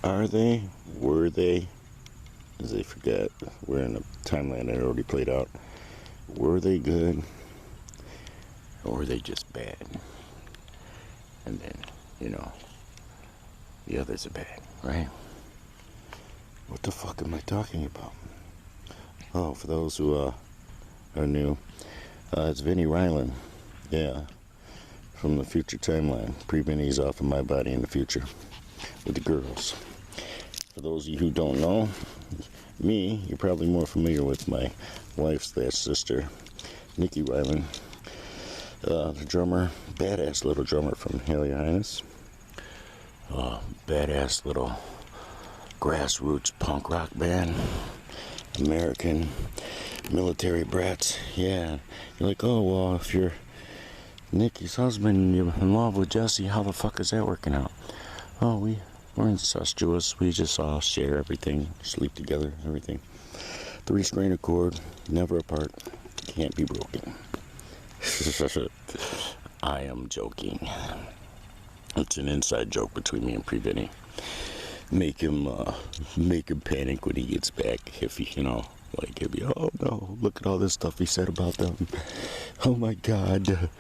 Are they? Were they? As they forget, we're in a timeline that already played out. Were they good? Or were they just bad? And then, the others are bad, right? What the fuck am I talking about? Oh, for those who are new, it's Vini Ryland. Yeah, from the future timeline. Pre-Vini's off of my body in the future with the girls. For those of you who don't know me, you're probably more familiar with my wife/sister, Nikki Ryland, the drummer, badass little drummer from Hail Your Highness. Badass little grassroots punk rock band, American military brats. Yeah, you're like, oh well, if you're Nikki's husband and you're in love with Jesse, how the fuck is that working out? Oh, we're incestuous. We just all share everything, sleep together, everything. 3-string chord, never apart, can't be broken. I am joking. It's an inside joke between me and Pre-Vini. Make him panic when he gets back. If he, he'll be, oh no, look at all this stuff he said about them. Oh my God.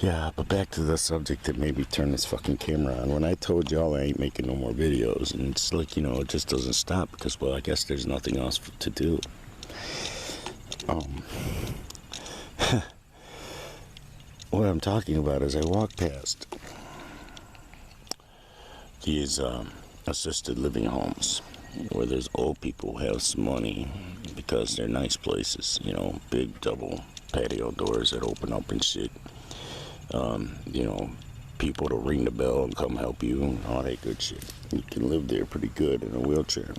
Yeah, but back to the subject that made me turn this fucking camera on. When I told y'all I ain't making no more videos, and it's like, it just doesn't stop because, well, I guess there's nothing else to do. What I'm talking about is I walk past these assisted living homes where there's old people who have some money because they're nice places, big double patio doors that open up and shit. People to ring the bell and come help you and all that good shit. You can live there pretty good in a wheelchair.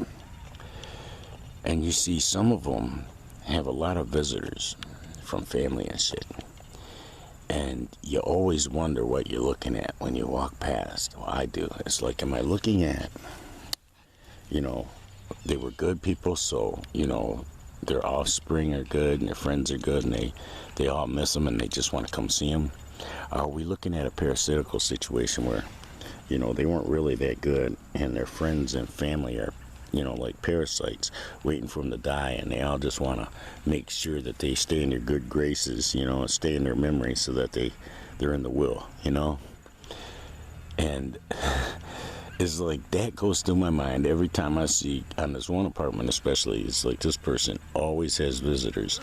And you see some of them have a lot of visitors from family and shit. And you always wonder what you're looking at when you walk past. Well, I do. It's like, am I looking at, they were good people, so, their offspring are good and their friends are good and they all miss them and they just want to come see them? Are we looking at a parasitical situation where, they weren't really that good and their friends and family are, like parasites waiting for them to die, and they all just want to make sure that they stay in their good graces, and stay in their memory so that they're in the will, And it's like that goes through my mind every time I see, on this one apartment especially, it's like this person always has visitors.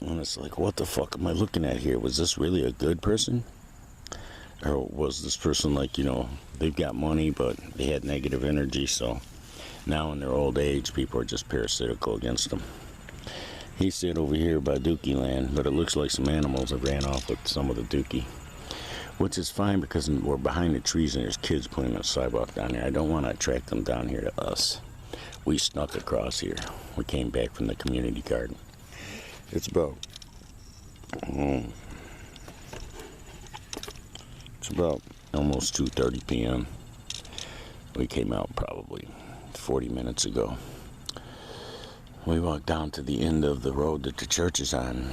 And it's like, what the fuck am I looking at here? Was this really a good person? Or was this person like, they've got money, but they had negative energy, so now in their old age, people are just parasitical against them. He's sitting over here by Dookie land, but it looks like some animals have ran off with some of the Dookie. Which is fine because we're behind the trees and there's kids playing on the sidewalk down here. I don't want to attract them down here to us. We snuck across here. We came back from the community garden. It's about almost 2:30 p.m. We came out probably 40 minutes ago. We walked down to the end of the road that the church is on,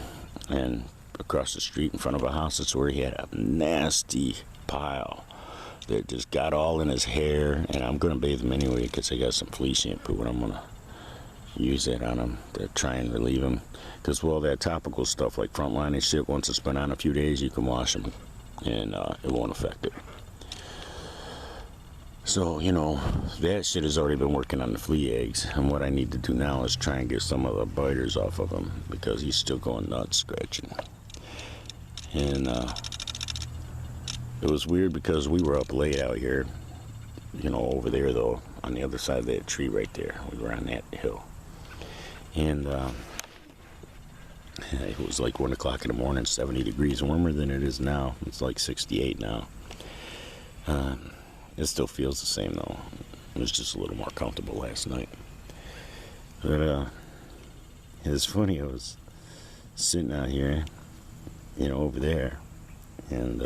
and across the street in front of a house, that's where he had a nasty pile that just got all in his hair, and I'm going to bathe him anyway because I got some flea shampoo and I'm going to use it on him to try and relieve him. Because, well, that topical stuff like Frontline and shit, once it's been on a few days, you can wash them and it won't affect it. So, that shit has already been working on the flea eggs, and what I need to do now is try and get some of the biters off of him because he's still going nuts scratching. And it was weird because we were up late out here, over there though, on the other side of that tree right there. We were on that hill. And it was like 1 o'clock in the morning, 70 degrees warmer than it is now. It's like 68 now. It still feels the same though. It was just a little more comfortable last night. But it's funny, I was sitting out here, over there, and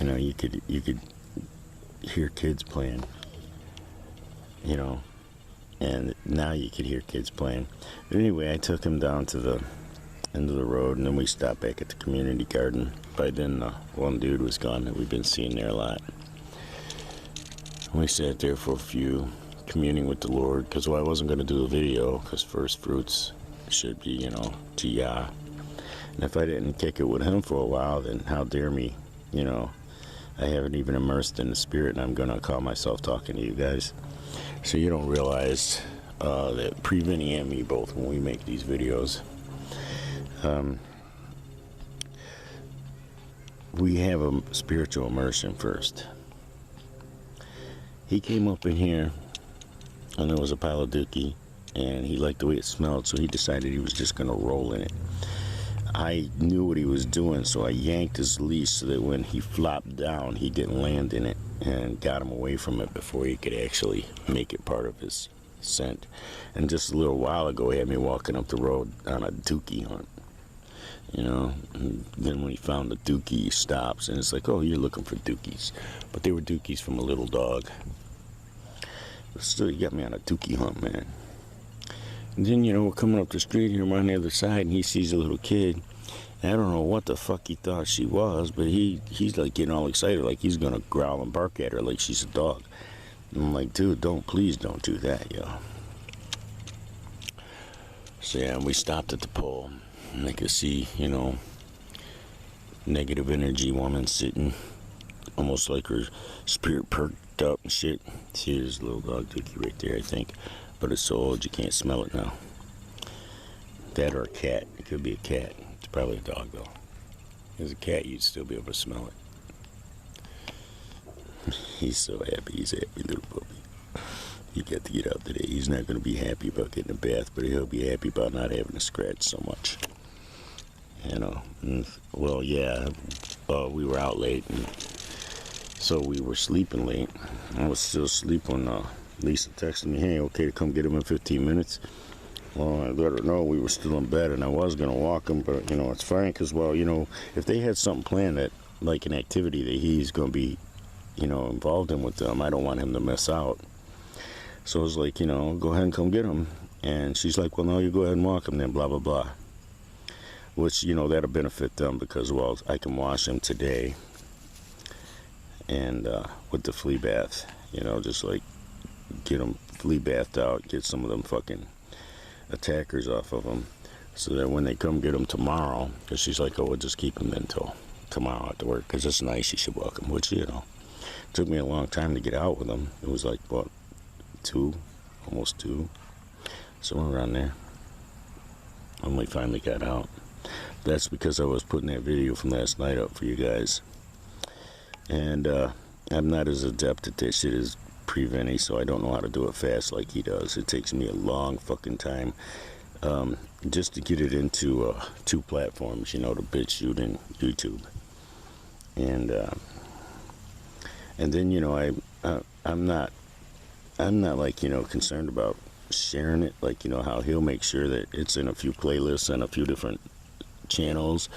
you could hear kids playing, and now you could hear kids playing. But anyway, I took him down to the end of the road, and then we stopped back at the community garden. By then, one dude was gone that we've been seeing there a lot. We sat there for a few, communing with the Lord, because I wasn't going to do a video, because first fruits should be, to Yah. And if I didn't kick it with him for a while, then how dare me, I haven't even immersed in the spirit, and I'm going to call myself talking to you guys. So you don't realize that Vini and me both, when we make these videos, we have a spiritual immersion first. He came up in here, and there was a pile of dookie, and he liked the way it smelled, so he decided he was just going to roll in it. I knew what he was doing, so I yanked his leash so that when he flopped down, he didn't land in it, and got him away from it before he could actually make it part of his scent. And just a little while ago, he had me walking up the road on a dookie hunt. And then when he found the dookie, he stops, and it's like, oh, you're looking for dookies. But they were dookies from a little dog. But still, you got me on a dookie hunt, man. And then, we're coming up the street here, we're on the other side, and he sees a little kid. And I don't know what the fuck he thought she was, but he's like getting all excited, like he's gonna growl and bark at her like she's a dog. And I'm like, dude, please don't do that, yo. So yeah, we stopped at the pole, and I could see, negative energy woman sitting, almost like her spirit perked up and shit. See, there's a little dog dookie right there, I think. But it's so old you can't smell it now. That or a cat. It could be a cat. It's probably a dog though. If it was a cat, you'd still be able to smell it. He's so happy. He's a happy little puppy. He got to get out today. He's not going to be happy about getting a bath, but he'll be happy about not having to scratch so much. Well, yeah, we were out late, and so we were sleeping late. I was still asleep when Lisa texted me, hey, okay to come get him in 15 minutes. Well, I let her know we were still in bed, and I was going to walk him, but, it's fine, because, well, if they had something planned that, like an activity that he's going to be, involved in with them, I don't want him to miss out. So I was like, go ahead and come get him. And she's like, well, no, you go ahead and walk him then, blah, blah, blah. Which, that'll benefit them because, well, I can wash him today. And with the flea bath, just like get them flea bathed out, get some of them fucking attackers off of them, so that when they come get them tomorrow, because she's like, oh, we'll just keep them until tomorrow after work, because it's nice, you should walk them, which, took me a long time to get out with them. It was like, what, almost 2, somewhere around there, when we finally got out. That's because I was putting that video from last night up for you guys. And I'm not as adept at this shit as Vini, so I don't know how to do it fast like he does. It takes me a long fucking time just to get it into 2 platforms, the BitChute and YouTube. And then I'm not like concerned about sharing it, like how he'll make sure that it's in a few playlists and a few different channels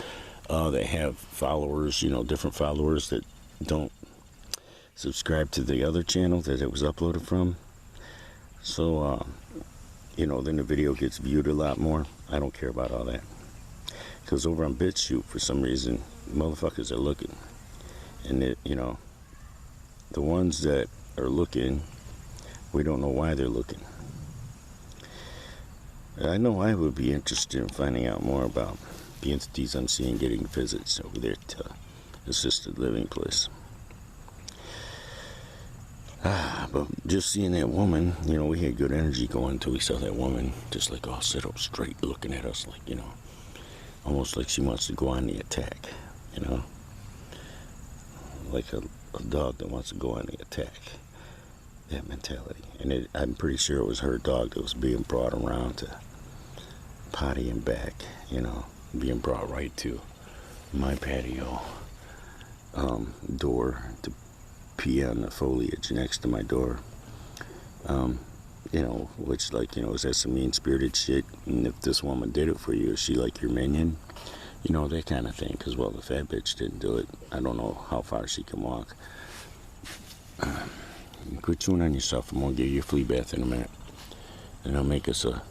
that have followers, different followers that don't subscribe to the other channel that it was uploaded from. So then the video gets viewed a lot more. I don't care about all that, because over on BitChute, for some reason, motherfuckers are looking, and the ones that are looking, we don't know why they're looking. I know I would be interested in finding out more about the entities I'm seeing getting visits over there to assisted living place. But just seeing that woman, we had good energy going until we saw that woman just like all sit up straight looking at us like, almost like she wants to go on the attack, like a dog that wants to go on the attack. That mentality. And I'm pretty sure it was her dog that was being brought around to potty and back, being brought right to my patio door to pee on the foliage next to my door. Which, is that some mean-spirited shit? And if this woman did it for you, is she like your minion? That kind of thing. Because, well, the fat bitch didn't do it. I don't know how far she can walk. Quit chewing on yourself. I'm gonna give you a flea bath in a minute, and I'll make us a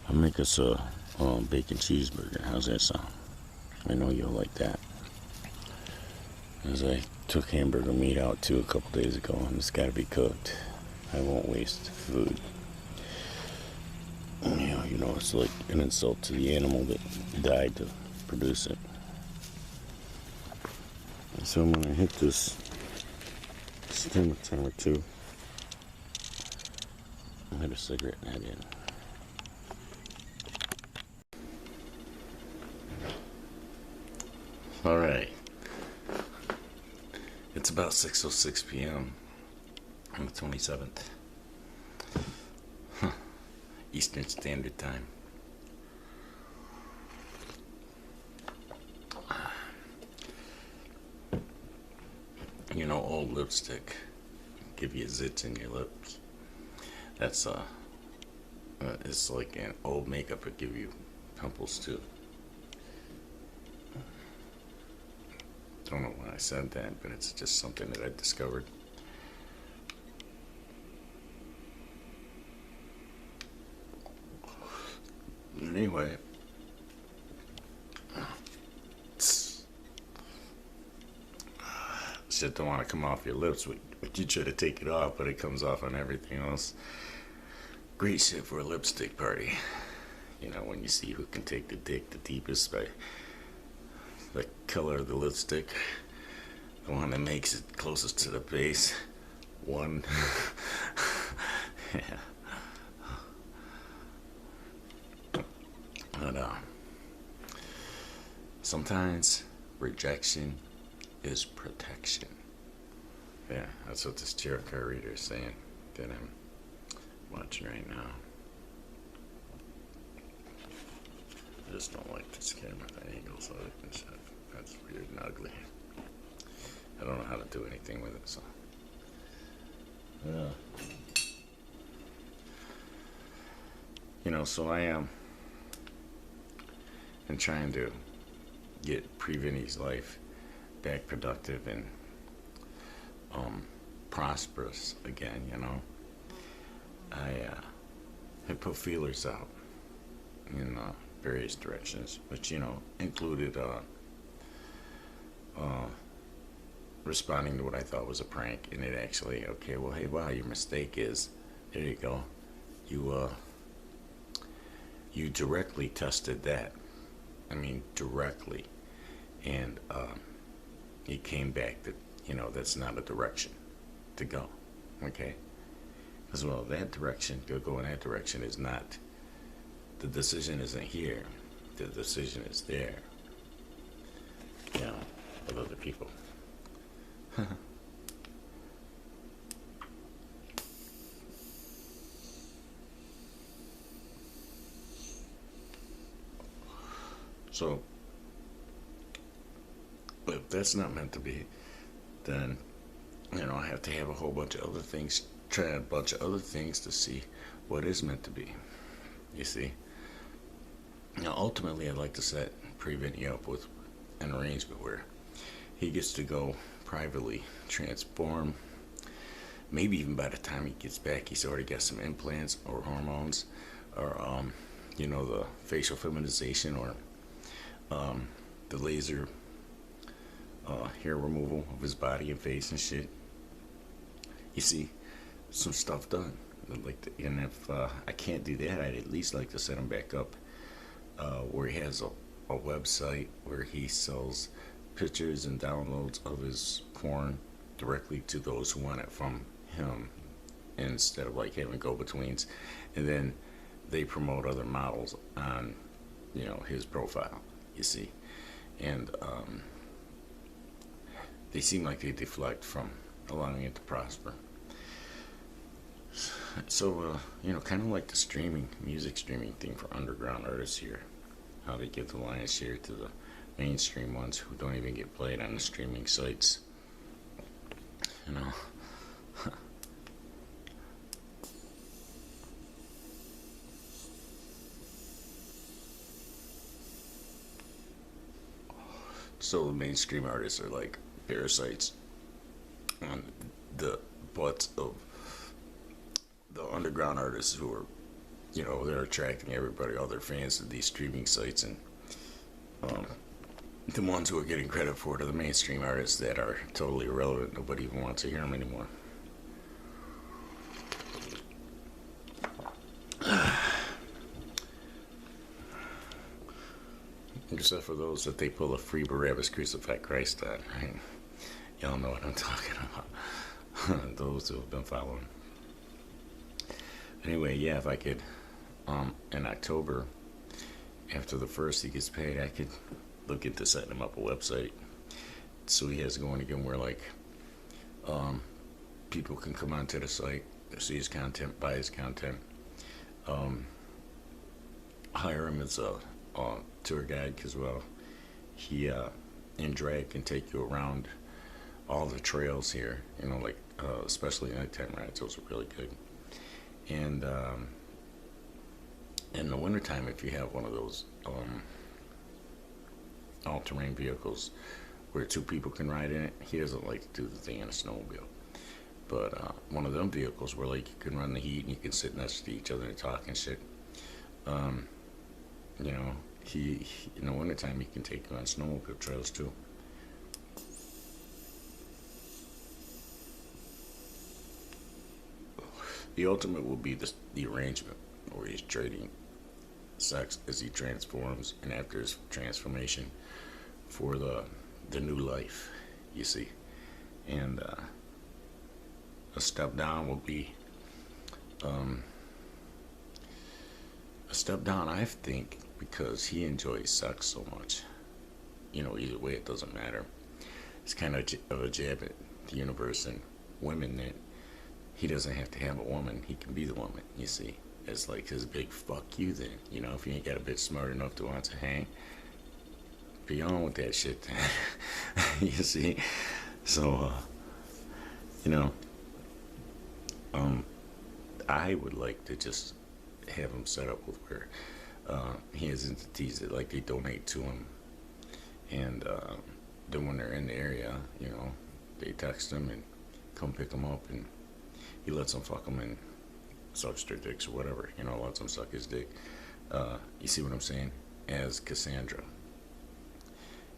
bacon cheeseburger. How's that sound? I know you'll like that. As I took hamburger meat out too a couple days ago, and it's got to be cooked. I won't waste food. You know, it's like an insult to the animal that died to produce it. So I'm gonna hit this steamer timer too. I'll hit a cigarette and head in. Alright. It's about 6:06 p.m. on the 27th. Eastern Standard Time. You know, old lipstick give you zits in your lips. That's it's like an old makeup would give you pimples too. Don't know why I said that, but it's just something that I discovered. Anyway, shit don't want to come off your lips, but you try to take it off, but it comes off on everything else. Great shit for a lipstick party. You know, when you see who can take the dick the deepest by the color of the lipstick, the one that makes it closest to the base. One. Yeah. But sometimes rejection is protection. Yeah, that's what this tarot card reader is saying that I'm watching right now. I just don't like this camera, the angles of it and stuff. That's weird and ugly. I don't know how to do anything with it, so. Yeah. You know, so I am trying to get Vini's life back productive and prosperous again, you know. I had put feelers out in various directions, which, you know, included responding to what I thought was a prank, and it actually, okay, well, hey, wow, your mistake is, there you go, you directly tested that. I mean, directly, and it came back that, you know, that's not a direction to go, okay? As well, that direction, go in that direction is not, the decision isn't here, the decision is there, you know, with other people. So, if that's not meant to be, then, you know, I have to have a whole bunch of other things, try a bunch of other things to see what is meant to be, you see. Now, ultimately, I'd like to set Vini up with an arrangement where he gets to go privately, transform, maybe even by the time he gets back, he's already got some implants or hormones, or, you know, the facial feminization, or the laser hair removal of his body and face and shit. You see, some stuff done. And if I can't do that, I'd at least like to set him back up where he has a website where he sells pictures and downloads of his porn directly to those who want it from him, instead of like having go-betweens, and then they promote other models on, you know, his profile, you see. And they seem like they deflect from allowing it to prosper. So, you know, kind of like the music streaming thing for underground artists here, how they give the lion's share to the mainstream ones who don't even get played on the streaming sites, you know. So the mainstream artists are like parasites on the butts of the underground artists who are, you know, they're attracting everybody, all their fans to these streaming sites, and The ones who are getting credit for it are the mainstream artists that are totally irrelevant. Nobody even wants to hear them anymore. Except for those that they pull a free Barabbas crucified Christ on, right? Y'all know what I'm talking about. Those who have been following. Anyway, yeah, if I could, in October, after the first he gets paid, I could look into setting him up a website so he has going again where, like, people can come onto the site, see his content, buy his content, hire him as a tour guide, because, well, he in drag can take you around all the trails here, you know, like especially nighttime rides. Those are really good. And in the wintertime, if you have one of those all-terrain vehicles where two people can ride in it, he doesn't like to do the thing in a snowmobile. But one of them vehicles where, like, you can run the heat and you can sit next to each other and talk and shit. You know, he in the wintertime he can take you on snowmobile trails too. The ultimate will be the arrangement where he's trading sex as he transforms, and after his transformation for the new life, you see. And a step down will be a step down, I think, because he enjoys sex so much. You know, either way, it doesn't matter. It's kind of a jab at the universe and women that he doesn't have to have a woman. He can be the woman, you see. It's like his big fuck you then. You know, if you ain't got a bitch smart enough to want to hang, be on with that shit then. You see? So, you know, I would like to just have him set up with where he has entities that, like, they donate to him, and then when they're in the area, you know, they text him and come pick him up, and he lets them fuck him and sucks their dicks or whatever, you know, lets them suck his dick. You see what I'm saying? As Cassandra.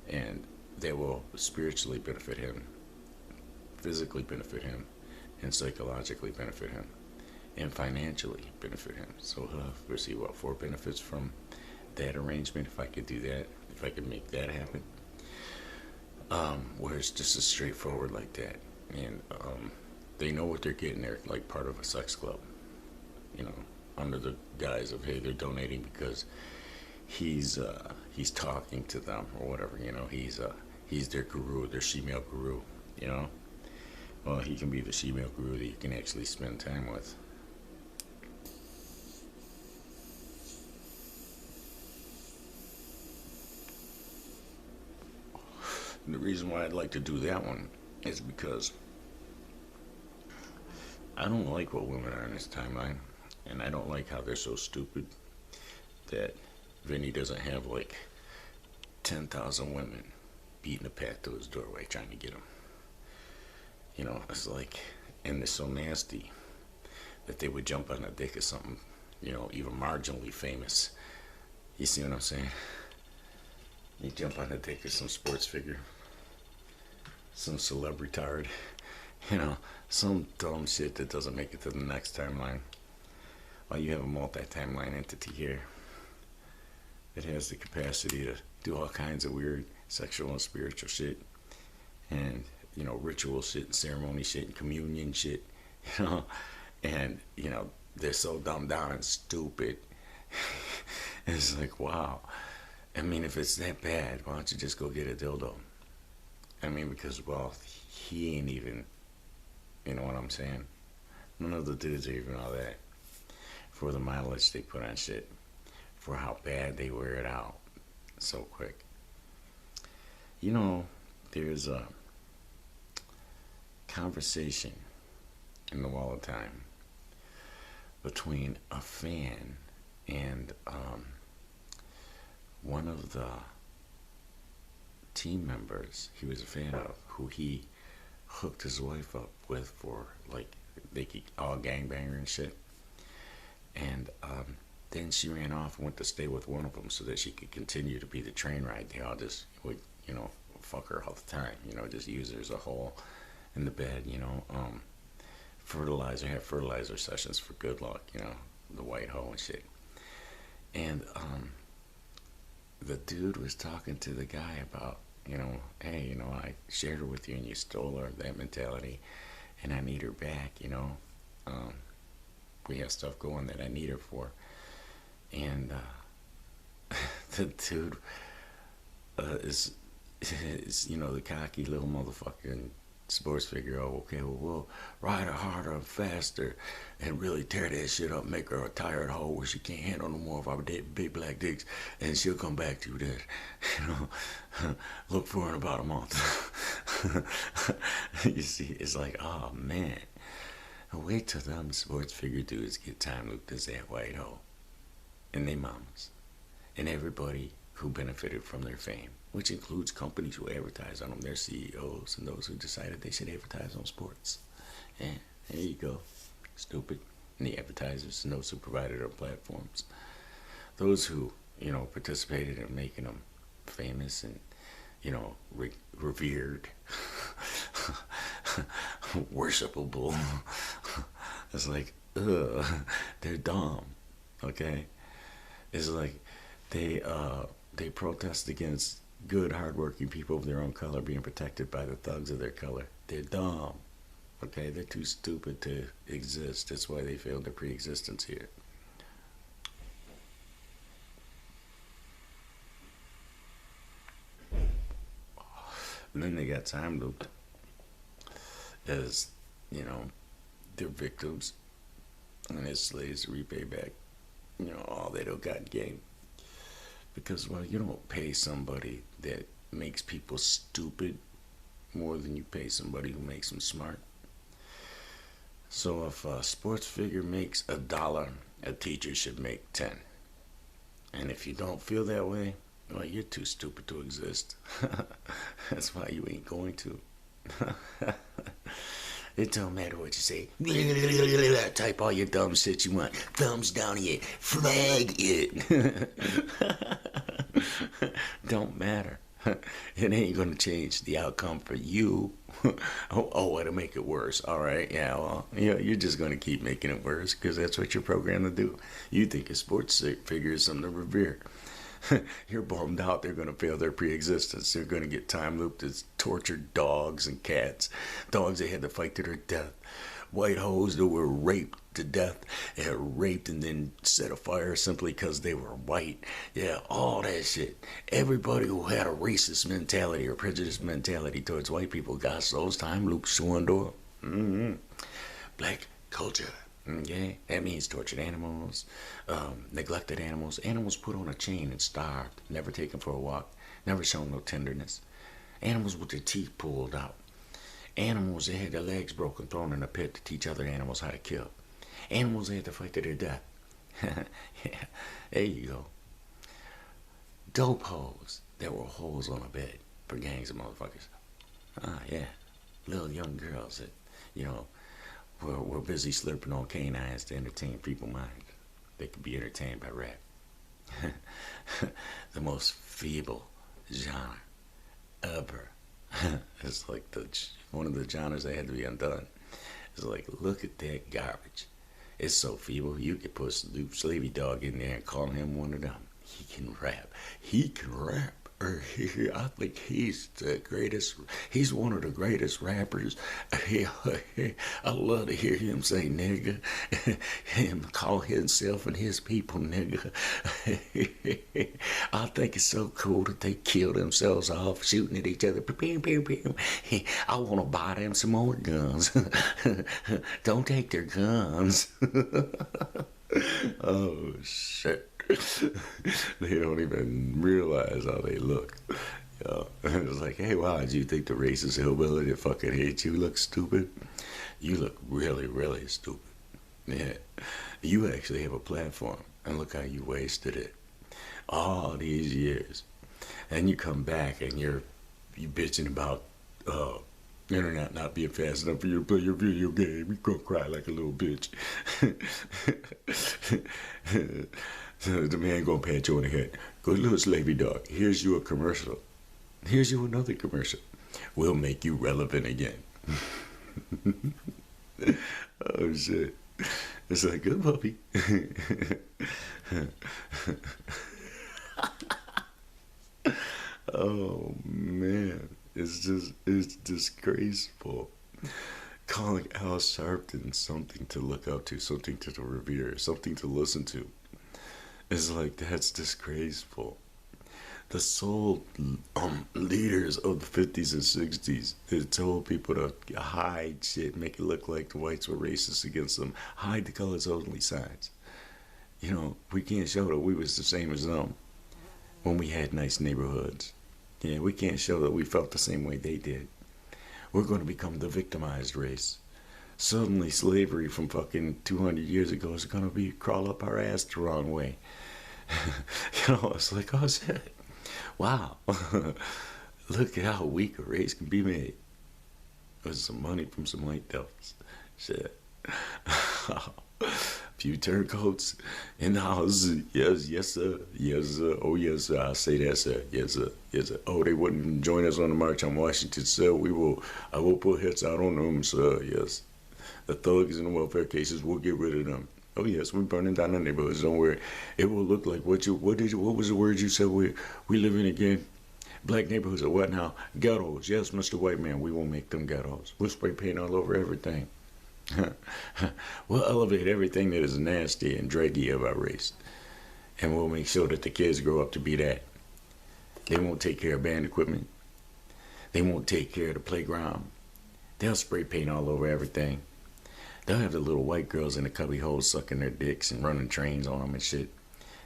And they will spiritually benefit him, physically benefit him, and psychologically benefit him, and financially benefit him. So he'll receive, what, 4 benefits from that arrangement, if I could do that, if I could make that happen. Where it's just as straightforward like that. And they know what they're getting. They're like part of a sex club, you know, under the guise of, hey, they're donating because he's talking to them or whatever, you know, he's their guru, their Shemale guru, you know. Well, he can be the Shemale guru that you can actually spend time with. And the reason why I'd like to do that one is because I don't like what women are in this timeline, and I don't like how they're so stupid that Vini doesn't have like 10,000 women beating a path to his doorway trying to get him. You know, it's like, and they're so nasty that they would jump on the dick of something, you know, even marginally famous. You see what I'm saying? You jump on the dick of some sports figure, some celebritard, you know, some dumb shit that doesn't make it to the next timeline. Well, you have a multi-timeline entity here that has the capacity to do all kinds of weird sexual and spiritual shit, and, you know, ritual shit and ceremony shit and communion shit, you know, and, you know, they're so dumbed down and stupid. It's like, wow. I mean, if it's that bad, why don't you just go get a dildo? I mean, because, well, he ain't even, you know what I'm saying? None of the dudes are even all that. For the mileage they put on shit. For how bad they wear it out so quick. You know, there's a conversation in the Wall of Time between a fan and one of the team members he was a fan of, who he hooked his wife up with for, like, they could all gangbanger and shit. And then she ran off and went to stay with one of them so that she could continue to be the train ride. They all just would you know, fuck her all the time. You know, just use her as a hole in the bed. You know, have fertilizer sessions for good luck. You know, the white hoe and shit. And the dude was talking to the guy about, you know, hey, you know, I shared her with you and you stole her, that mentality, and I need her back, you know. We have stuff going that I need her for. And the dude is, you know, the cocky little motherfucking sports figure. Oh, okay, well, we'll ride her harder and faster and really tear that shit up, make her a tired hoe where she can't handle no more of our big black dicks, and she'll come back to you then. You know, look for her in about a month. You see, it's like, oh man. Wait till them sports figure dudes get time looped as that white hoe. And they mamas. And everybody who benefited from their fame, which includes companies who advertise on them, their CEOs, and those who decided they should advertise on sports. And there you go. Stupid. And the advertisers and those who provided our platforms. Those who, you know, participated in making them famous and, you know, revered, worshipable. It's like, ugh, they're dumb, okay? It's like they protest against good, hardworking people of their own color being protected by the thugs of their color. They're dumb, okay? They're too stupid to exist. That's why they failed their pre-existence here. And then they got time looped as, you know, they're victims and as slaves to repay back, you know, all they don't got gained. Because, well, you don't pay somebody that makes people stupid more than you pay somebody who makes them smart. So if a sports figure makes $1, a teacher should make 10. And if you don't feel that way, well, you're too stupid to exist. That's why you ain't going to. It don't matter what you say. Type all your dumb shit you want. Thumbs down it. Flag it. Don't matter. It ain't gonna change the outcome for you. Oh, it'll make it worse. All right, yeah, well, you're just gonna keep making it worse because that's what you're programmed to do. You think a sports figure is something to revere. You're bummed out they're going to fail their pre-existence. They're going to get time looped as tortured dogs and cats. Dogs they had to fight to their death. White hoes that were raped to death and raped and then set afire simply because they were white. Yeah, all that shit. Everybody who had a racist mentality or prejudiced mentality towards white people got those time loops shown door. Black culture. Okay, that means tortured animals, neglected animals, animals put on a chain and starved, never taken for a walk, never shown no tenderness, animals with their teeth pulled out, animals that had their legs broken, thrown in a pit to teach other animals how to kill, animals that had to fight to their death. Yeah, there you go. Dope hoes that were holes on a bed for gangs of motherfuckers. Yeah, little young girls that, you know, we're busy slurping on canines to entertain people's minds. They could be entertained by rap. The most feeble genre ever. It's like one of the genres that had to be undone. It's like, look at that garbage. It's so feeble. You could put Snoop Slavey Dog in there and call him one of them. He can rap. He can rap. I think he's the greatest. He's one of the greatest rappers. I love to hear him say nigga and call himself and his people nigga. I think it's so cool that they kill themselves off shooting at each other. I want to buy them some more guns. Don't take their guns. Oh shit. They don't even realize how they look. It's like, hey, wow, did you think the racist hillbilly that fucking hates you looks stupid? You look really, really stupid. Yeah. You actually have a platform, and look how you wasted it. All these years. And you come back and you bitching about internet not being fast enough for you to play your video game. You're gonna cry like a little bitch. The man gonna pat you on the head. Go, little slavey dog, here's you a commercial. Here's you another commercial. We'll make you relevant again. Oh shit. It's like, good puppy. Oh man. It's disgraceful. Calling Al Sharpton something to look up to, something to revere, something to listen to. It's like, that's disgraceful. The sole leaders of the 50s and 60s, they told people to hide shit, make it look like the whites were racist against them, hide the colors only signs. You know, we can't show that we was the same as them when we had nice neighborhoods. Yeah, we can't show that we felt the same way they did. We're going to become the victimized race. Suddenly slavery from fucking 200 years ago is going to be crawl up our ass the wrong way. You know, it's like, oh shit. Wow. Look at how weak a race can be made. With some money from some white devils. Shit. Few turncoats in the house. Yes, yes, sir. Yes, sir. Oh, yes, sir. I'll say that, sir. Yes, sir. Yes, sir. Oh, they wouldn't join us on the march on Washington, sir. I will put hits out on them, sir. Yes. The thugs and the welfare cases, we'll get rid of them. Oh, yes, we're burning down the neighborhoods. Don't worry. It will look like what was the word you said we live in again? Black neighborhoods or what now? Ghettos. Yes, Mr. White Man, we will make them ghettos. We'll spray paint all over everything. We'll elevate everything that is nasty and draggy of our race. And we'll make sure that the kids grow up to be that. They won't take care of band equipment. They won't take care of the playground. They'll spray paint all over everything. They'll have the little white girls in the cubby holes sucking their dicks and running trains on them and shit.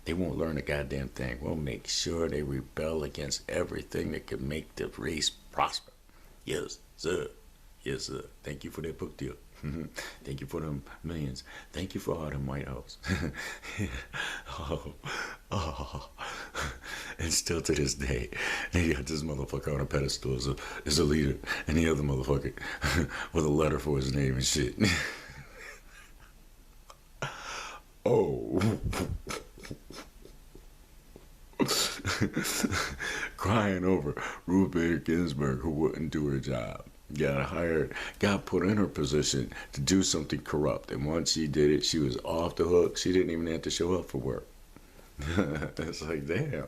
They won't learn a goddamn thing. We'll make sure they rebel against everything that can make the race prosper. Yes, sir. Yes, sir. Thank you for that book deal. Thank you for them millions. Thank you for all them White House. Oh. And still to this day, they got this motherfucker on a pedestal as a leader, and the other motherfucker with a letter for his name and shit. Oh. Crying over Ruth Bader Ginsburg, who wouldn't do her job. Got put in her position to do something corrupt, and once she did it, she was off the hook. She didn't even have to show up for work. It's like, damn,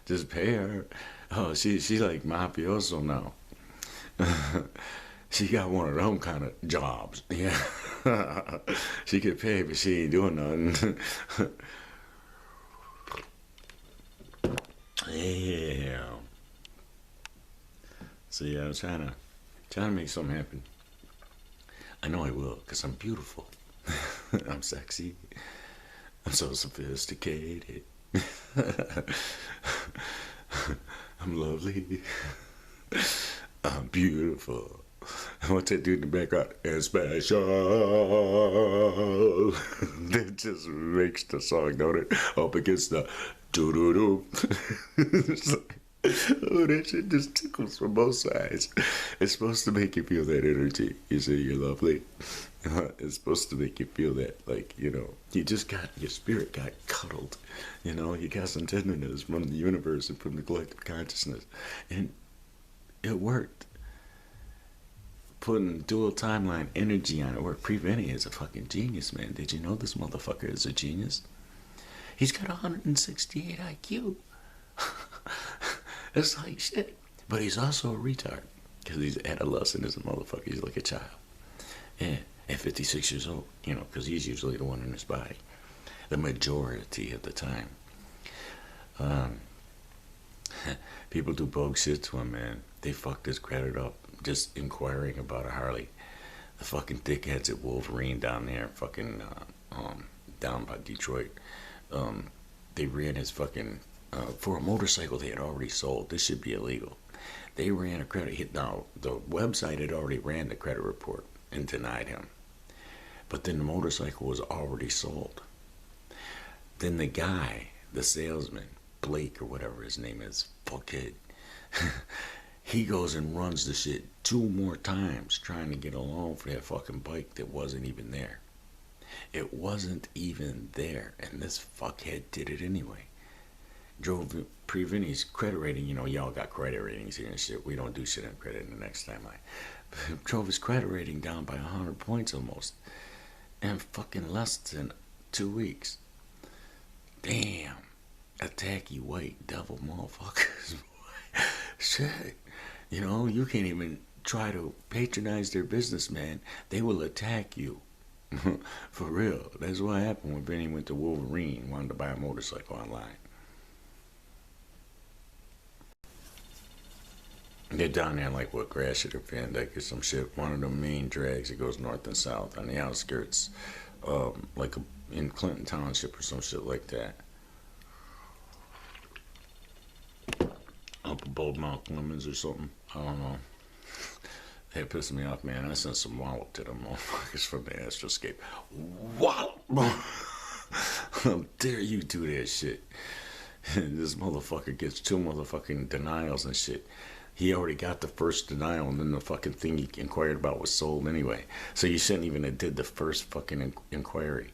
just pay her. Oh, she's like mafioso now. She got one of them kind of jobs. Yeah, she get paid, but she ain't doing nothing. Yeah. So yeah, I'm trying to make something happen. I know I will, because I'm beautiful. I'm sexy. I'm so sophisticated. I'm lovely. I'm beautiful. What's that dude in the background? And special. That just makes the song, don't it? Up against the doo-doo-doo. It's like, oh, that shit just tickles from both sides. It's supposed to make you feel that energy. You say you're lovely. It's supposed to make you feel that, like, you know, your spirit got cuddled. You know, you got some tenderness from the universe and from the collective consciousness. And it worked. Putting dual timeline energy on it worked. Pre-Vini is a fucking genius, man. Did you know this motherfucker is a genius? He's got 168 IQ. It's like shit. But he's also a retard. Because he's adolescent as a motherfucker. He's like a child. Yeah. At 56 years old. You know, because he's usually the one in his body. The majority of the time. People do bogus shit to him, man. They fucked his credit up. Just inquiring about a Harley. The fucking dickheads at Wolverine down there. Fucking, down by Detroit. They ran his fucking... for a motorcycle they had already sold. This should be illegal. They ran a credit hit. Now, the website had already ran the credit report and denied him. But then the motorcycle was already sold. Then the guy, the salesman, Blake or whatever his name is, fuckhead, he goes and runs the shit 2 more times trying to get a loan for that fucking bike that wasn't even there. It wasn't even there, and this fuckhead did it anyway. Drove pre-Vini's credit rating. You know, y'all got credit ratings here and shit. We don't do shit on credit in the next timeline. Drove his credit rating down by 100 points almost. In fucking less than 2 weeks. Damn. Attacky white devil motherfuckers. Shit. You know, you can't even try to patronize their business, man. They will attack you. For real. That's what happened when Vini went to Wolverine, wanted to buy a motorcycle online. They're down there like what, Gratiot or Van Dyke or some shit. One of the main drags that goes north and south on the outskirts, like in Clinton Township or some shit like that. Up above Mount Clemens or something. I don't know. They pissed me off, man. I sent some wallop to them motherfuckers from the Astroscape. Wallop! How dare you do that shit? This motherfucker gets 2 motherfucking denials and shit. He already got the first denial, and then the fucking thing he inquired about was sold anyway. So you shouldn't even have did the first fucking inquiry.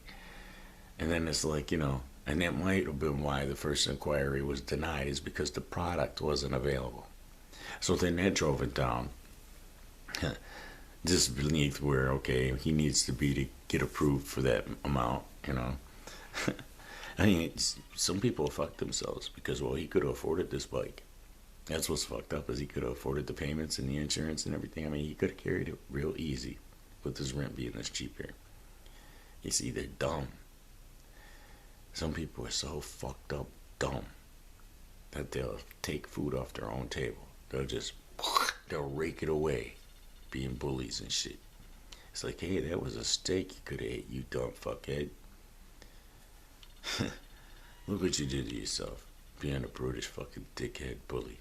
And then it's like, you know, and that might have been why the first inquiry was denied, is because the product wasn't available. So then that drove it down. Just beneath where, okay, he needs to be to get approved for that amount, you know. I mean, some people fuck themselves because, well, he could have afforded this bike. That's what's fucked up, is he could have afforded the payments and the insurance and everything. I mean, he could have carried it real easy with his rent being this cheap here. You see, they're dumb. Some people are so fucked up dumb that they'll take food off their own table. They'll rake it away, being bullies and shit. It's like, hey, that was a steak you could have ate, you dumb fuckhead. Look what you did to yourself, being a brutish fucking dickhead bully.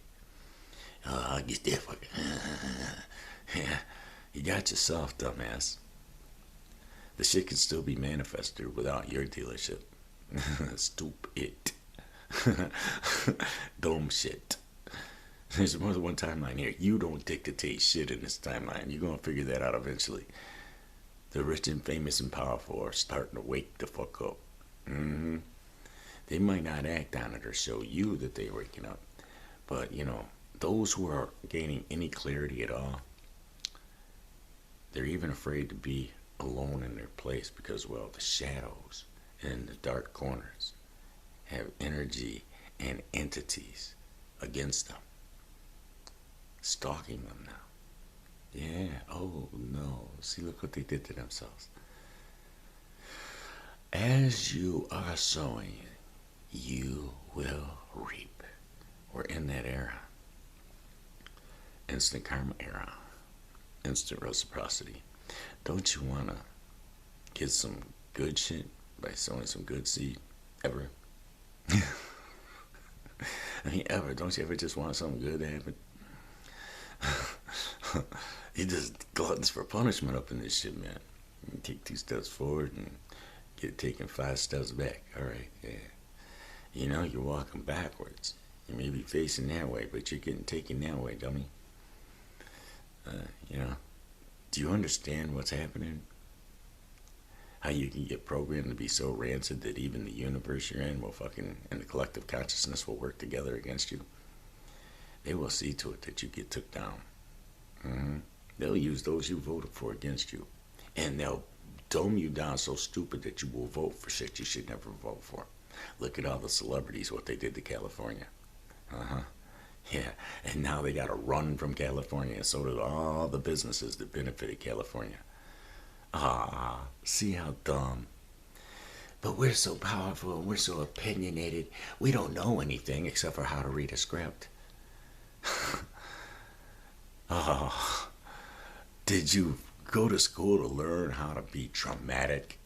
I get that fucking... Yeah, you got yourself, dumbass. The shit can still be manifested without your dealership. Stupid. Dumb shit. There's more than one timeline here. You don't dictate shit in this timeline. You're gonna figure that out eventually. The rich and famous and powerful are starting to wake the fuck up. They might not act on it or show you that they're waking up, but you know, those who are gaining any clarity at all, they're even afraid to be alone in their place because, well, the shadows and the dark corners have energy and entities against them, stalking them now. Yeah, oh no, see, look what they did to themselves. As you are sowing, you will reap. We're in that era. Instant karma era. Instant reciprocity. Don't you want to get some good shit by sowing some good seed? Ever? I mean, ever. Don't you ever just want something good to happen? You just gluttons for punishment up in this shit, man. You take 2 steps forward and get taken 5 steps back. All right, yeah. You know, you're walking backwards. You may be facing that way, but you're getting taken that way, dummy. You know, do you understand what's happening? How you can get programmed to be so rancid that even the universe you're in will fucking, and the collective consciousness will work together against you? They will see to it that you get took down. They'll use those you voted for against you. And they'll dumb you down so stupid that you will vote for shit you should never vote for. Look at all the celebrities, what they did to California. Yeah, and now they got to run from California, and so did all the businesses that benefited California. See how dumb. But we're so powerful, and we're so opinionated, we don't know anything except for how to read a script. Did you go to school to learn how to be dramatic?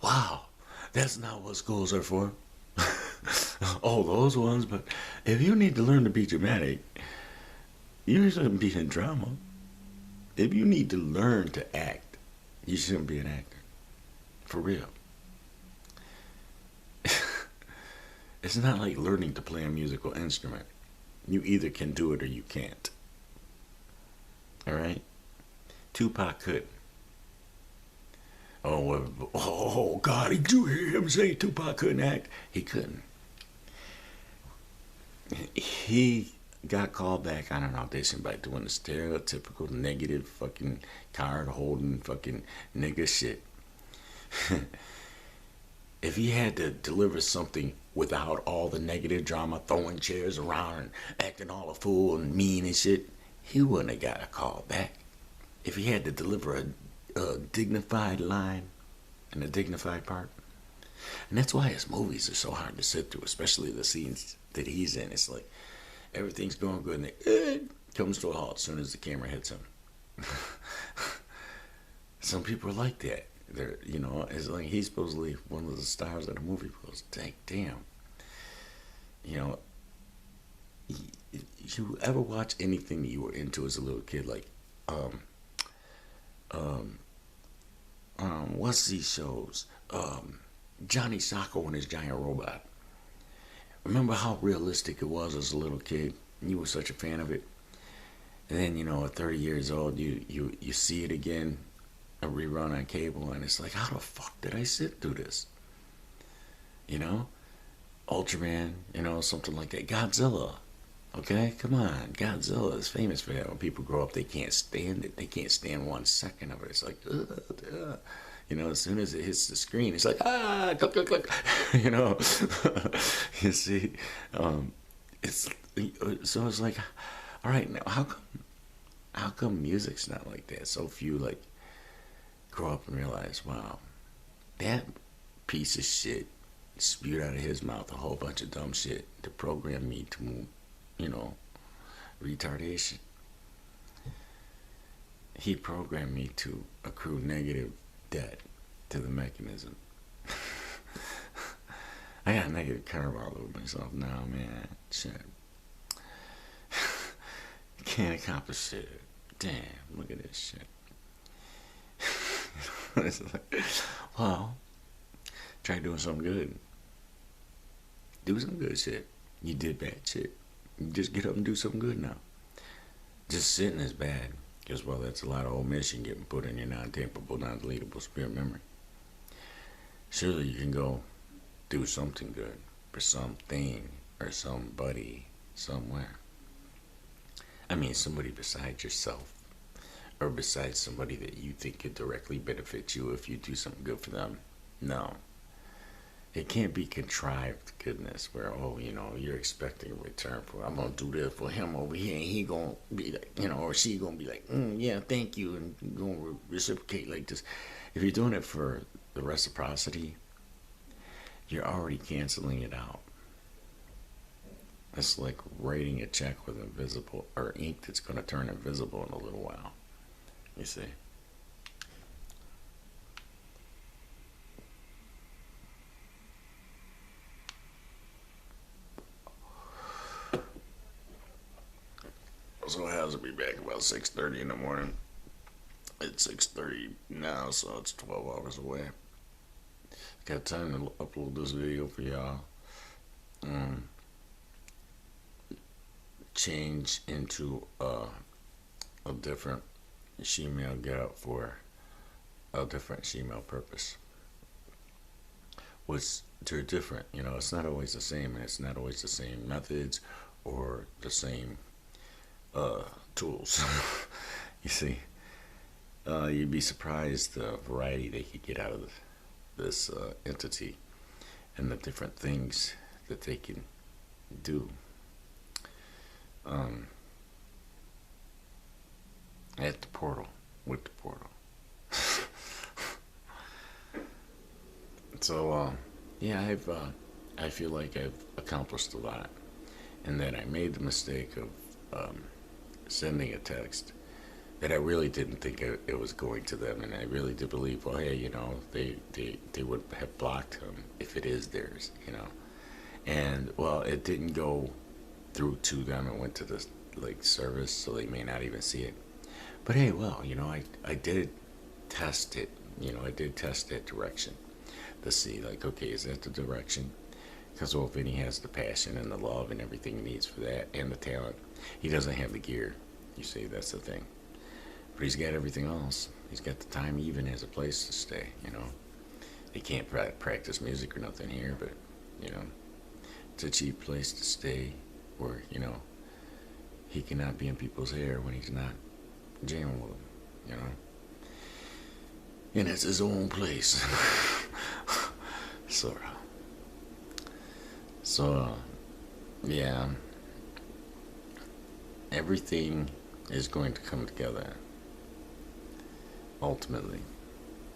Wow, that's not what schools are for. Oh, those ones, but if you need to learn to be dramatic, you shouldn't be in drama. If you need to learn to act, you shouldn't be an actor. For real. It's not like learning to play a musical instrument. You either can do it or you can't. Alright? Tupac couldn't. Oh God, did you hear him say Tupac couldn't act? He couldn't. He got called back on an audition by doing the stereotypical negative fucking card holding fucking nigga shit. If he had to deliver something without all the negative drama, throwing chairs around and acting all a fool and mean and shit, he wouldn't have got a call back. If he had to deliver a dignified line and a dignified part. And that's why his movies are so hard to sit through, especially the scenes that he's in. It's like everything's going good and it comes to a halt as soon as the camera hits him. Some people are like that. They're, you know, it's like he's supposedly one of the stars of the movie. Goes, damn. You know, you ever watch anything that you were into as a little kid, like, what's these shows? Johnny Socko and his giant robot. Remember how realistic it was as a little kid? You were such a fan of it. And then, you know, at 30 years old, you see it again, a rerun on cable, and it's like, how the fuck did I sit through this? You know? Ultraman, you know, something like that. Godzilla. Okay? Come on. Godzilla is famous for that. When people grow up, they can't stand it. They can't stand 1 second of it. It's like, ugh. You know, as soon as it hits the screen, it's like, click, click, click. You know? You see? It's so it's like, all right, now how come music's not like that? So few like grow up and realize, wow, that piece of shit spewed out of his mouth a whole bunch of dumb shit to program me to, you know, retardation. He programmed me to accrue negative debt to the mechanism. I got negative curve all over myself now, man. Shit. Can't accomplish shit. Damn, look at this shit. It's like, well, try doing something good. Do some good shit. You did bad shit. You just get up and do something good now. Just sitting is bad. Because, well, that's a lot of omission getting put in your non-tampable, non-deletable spirit memory. Surely you can go do something good for something or somebody somewhere. I mean, somebody besides yourself, or besides somebody that you think could directly benefit you if you do something good for them. No. It can't be contrived goodness where, oh, you know, you're expecting a return for, I'm going to do this for him over here, and he going to be like, you know, or she going to be like, yeah, thank you, and going to reciprocate like this. If you're doing it for the reciprocity, you're already canceling it out. It's like writing a check with invisible, or ink that's going to turn invisible in a little while. You see? So how's it be back about 6:30 in the morning? It's 6:30 now, so it's 12 hours away. Got time to upload this video for y'all. Change into a different Shemale getup for a different Shemale purpose. Which they're different, you know, it's not always the same, and it's not always the same methods or the same tools. You see, you'd be surprised the variety they could get out of this entity and the different things that they can do. At the portal, with the portal. So, yeah, I feel like I've accomplished a lot, and that I made the mistake of sending a text that I really didn't think it was going to them, and I really did believe, well, hey, you know, they would have blocked him if it is theirs, you know. And, well, it didn't go through to them. It went to the, like, service, so they may not even see it. But, hey, well, you know, I did test it. You know, I did test that direction to see, like, okay, is that the direction? Because, well, Vini has the passion and the love and everything he needs for that, and the talent. He doesn't have the gear. You see, that's the thing. But he's got everything else. He's got the time, even has a place to stay, you know. He can't practice music or nothing here, but, you know, it's a cheap place to stay where, you know, he cannot be in people's hair when he's not jamming with them, you know. And it's his own place. Sort of. So, yeah. Everything is going to come together. Ultimately.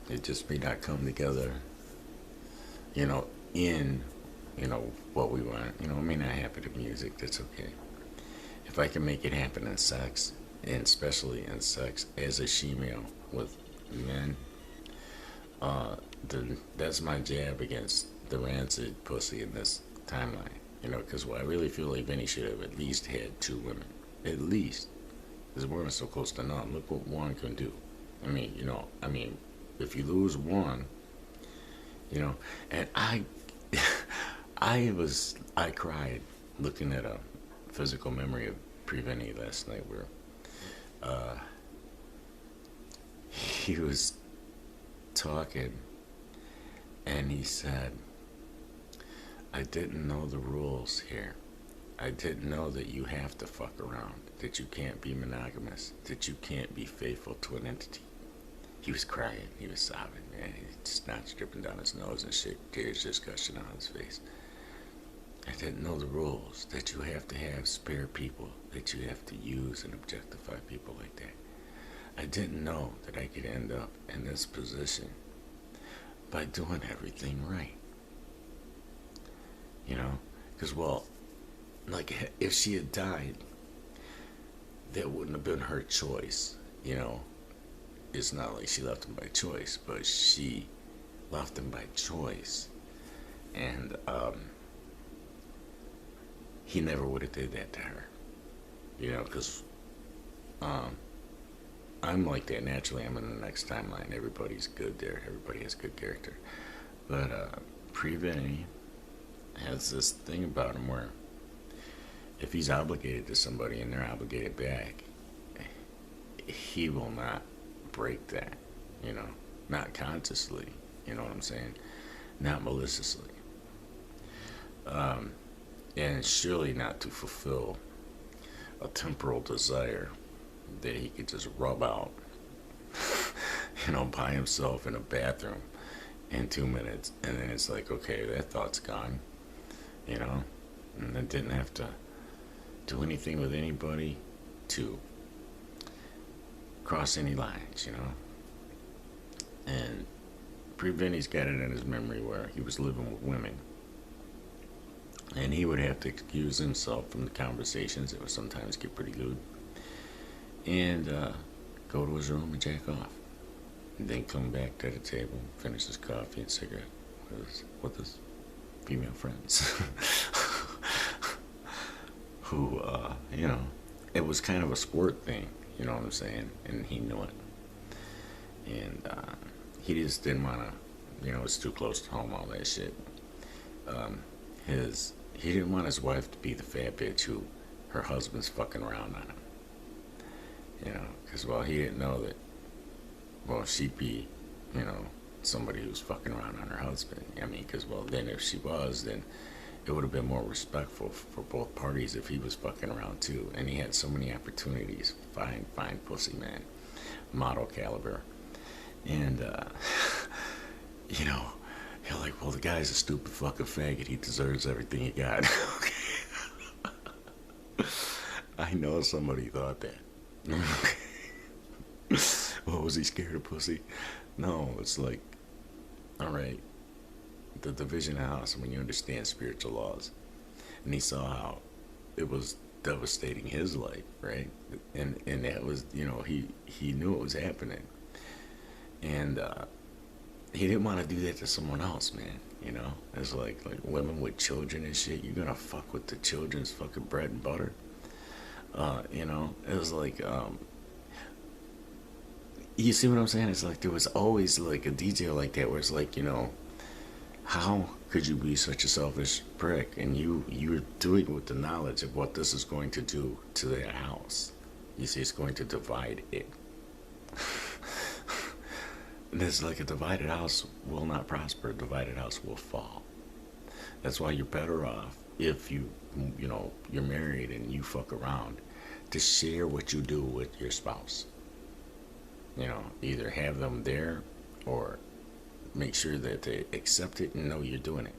It just may not come together, you know, in, you know, what we want. You know, it may not happen in music. That's okay. If I can make it happen in sex, and especially in sex as a shemale with men, that's my jab against the rancid pussy in this timeline. You know, because I really feel like Vini should have at least had 2 women. At least. Because we're so close to none. Look what one can do. I mean, you know, if you lose one, you know, and I cried looking at a physical memory of Vini last night where he was talking and he said, I didn't know the rules here. I didn't know that you have to fuck around, that you can't be monogamous, that you can't be faithful to an entity. He was crying, he was sobbing, man. Snot's dripping down his nose and shit, tears just gushing on his face. I didn't know the rules, that you have to have spare people, that you have to use and objectify people like that. I didn't know that I could end up in this position by doing everything right. You know, because, well, like, if she had died, that wouldn't have been her choice, you know. It's not like she left him by choice, but she left him by choice. And he never would have did that to her. You know, because I'm like that naturally. I'm in the next timeline. Everybody's good there. Everybody has good character. But Vini has this thing about him where if he's obligated to somebody and they're obligated back, he will not break that, you know, not consciously, you know what I'm saying, not maliciously, and surely not to fulfill a temporal desire that he could just rub out, you know, by himself in a bathroom in 2 minutes, and then it's like, okay, that thought's gone, you know, and I didn't have to do anything with anybody to cross any lines, you know. And Vini's got it in his memory where he was living with women, and he would have to excuse himself from the conversations that would sometimes get pretty good, and go to his room and jack off, and then come back to the table, finish his coffee and cigarette with his female friends, who, you know, it was kind of a sport thing. You know what I'm saying? And he knew it. And he just didn't want to, you know, it's too close to home, all that shit. He didn't want his wife to be the fat bitch who her husband's fucking around on him. You know, because, well, he didn't know that, well, she'd be, you know, somebody who's fucking around on her husband. I mean, because, well, then if she was, then it would have been more respectful for both parties if he was fucking around too. And he had so many opportunities. Fine pussy, man. Model caliber. And, you know, you're like, well, the guy's a stupid fucking faggot. He deserves everything he got. Okay. I know somebody thought that. Well, was he scared of pussy? No, it's like, all right. The division of house, when you understand spiritual laws, and he saw how it was devastating his life, right? And that was, you know, he knew it was happening, and he didn't want to do that to someone else, man. You know, it's like women with children and shit. You're gonna fuck with the children's fucking bread and butter. You know, it was like, you see what I'm saying? It's like there was always like a detail like that where it's like, you know, how could you be such a selfish prick? And you're doing it with the knowledge of what this is going to do to that house. You see, it's going to divide it. And it's like a divided house will not prosper, a divided house will fall. That's why you're better off if you're married and you fuck around to share what you do with your spouse. Either have them there or make sure that they accept it and know you're doing it.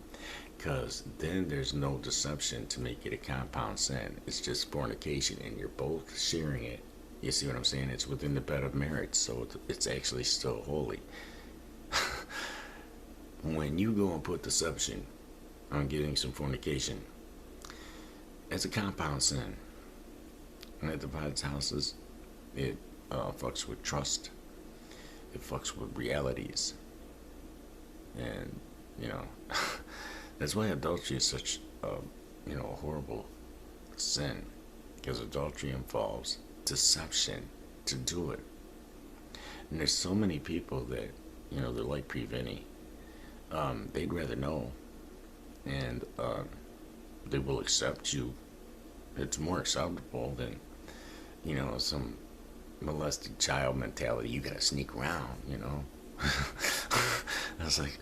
Because then there's no deception to make it a compound sin. It's just fornication and you're both sharing it. You see what I'm saying? It's within the bed of marriage, so it's actually still holy. When you go and put deception on getting some fornication, it's a compound sin. And it divides houses. It fucks with trust. It fucks with realities. And, that's why adultery is such a horrible sin. Because adultery involves deception to do it. And there's so many people that, they're like Vini. They'd rather know. And they will accept you. It's more acceptable than, some molested child mentality. You gotta sneak around, I was like,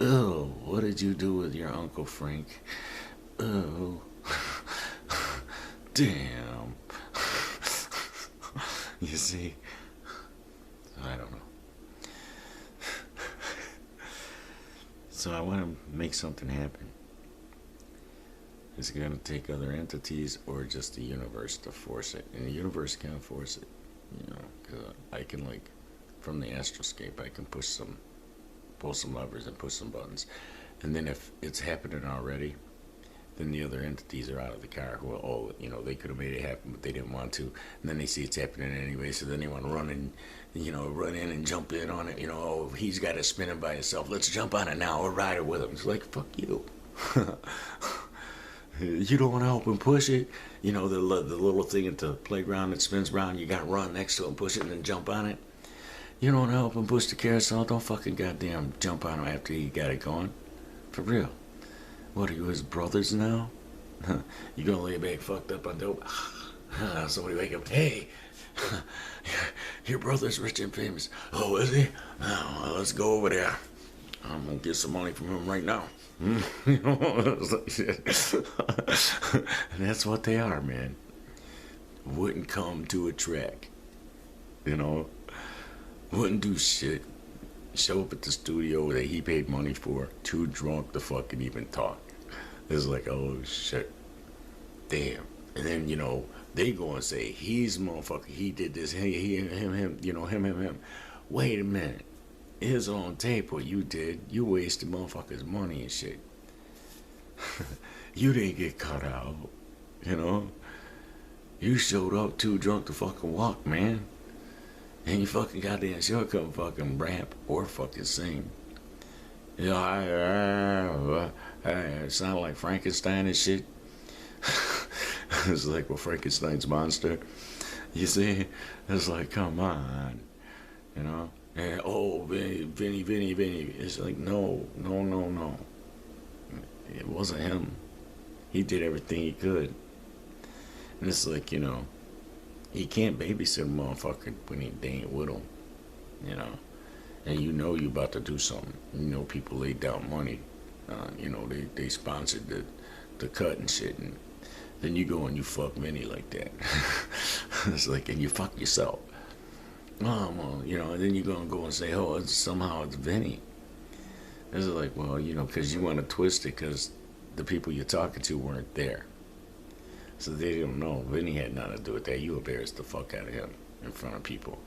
oh, what did you do with your Uncle Frank? Oh, damn. You see? I don't know. So I want to make something happen. It's going to take other entities or just the universe to force it. And the universe can't force it. Because I can, from the astroscape, I can pull some levers and push some buttons. And then if it's happening already, then the other entities are out of the car who are, they could have made it happen, but they didn't want to. And then they see it's happening anyway, so then they want to run in and jump in on it. He's got it spinning by himself. Let's jump on it now or ride it with him. It's like, fuck you. You don't want to help him push it. The little thing at the playground that spins around, you got to run next to him, push it, and then jump on it. You don't want to help him push the carousel. Don't fucking goddamn jump on him after he got it going. For real. What are you, his brothers now? You gonna lay back fucked up on dope? Somebody wake up. Hey, your brother's rich and famous. Oh, is he? Oh, well, let's go over there. I'm gonna get some money from him right now. It's like shit. And that's what they are, man. Wouldn't come to a track. Wouldn't do shit. Show up at the studio that he paid money for, too drunk to fucking even talk. It's like, oh shit. Damn. And then, they go and say, he's motherfucker, he did this, him. Wait a minute. It's on tape what you did. You wasted motherfuckers' money and shit. You didn't get cut out. You showed up too drunk to fucking walk, man. And you fucking goddamn sure couldn't fucking rap or fucking sing. I sound like Frankenstein and shit. It's like, Frankenstein's monster. You see? It's like, come on. And, Vini. It's like, no. It wasn't him. He did everything he could. And it's like, he can't babysit a motherfucker when they ain't with him, And you about to do something. People laid down money. They sponsored the cut and shit. And then you go and you fuck Vini like that. It's like, and you fuck yourself. Well, and then you're going to go and say, oh, somehow it's Vini. It's like, well, because you want to twist it because the people you're talking to weren't there. So they don't know. Vini had nothing to do with that. You embarrassed the fuck out of him in front of people,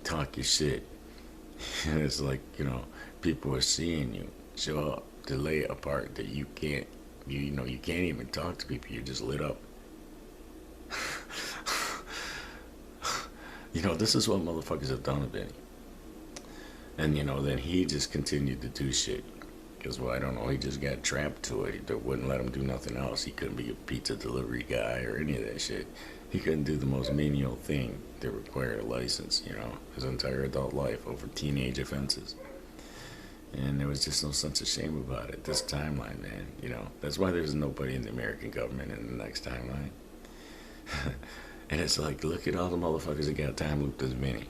Talk your shit. And it's like, people are seeing you show up to lay a part that you can't, you can't even talk to people. You're just lit up. This is what motherfuckers have done to Vini. And, then he just continued to do shit. Because, I don't know, he just got trapped to it. They wouldn't let him do nothing else. He couldn't be a pizza delivery guy or any of that shit. He couldn't do the most menial thing that required a license, his entire adult life over teenage offenses. And there was just no sense of shame about it. This timeline, man, That's why there's nobody in the American government in the next timeline. And it's like, look at all the motherfuckers that got time looped as Vini.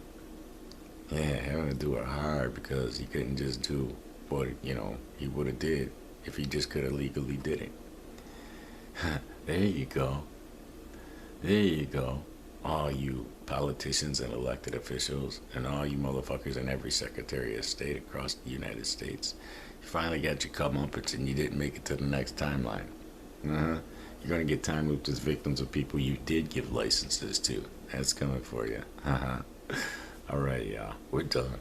Yeah, having to do it hard because he couldn't just do what, he would have did if he just could have legally did it. There you go. There you go. All you politicians and elected officials and all you motherfuckers in every Secretary of State across the United States. You finally got your comeuppance and you didn't make it to the next timeline. You're going to get time looped as victims of people you did give licenses to. That's coming for you. Alright, y'all. We're done.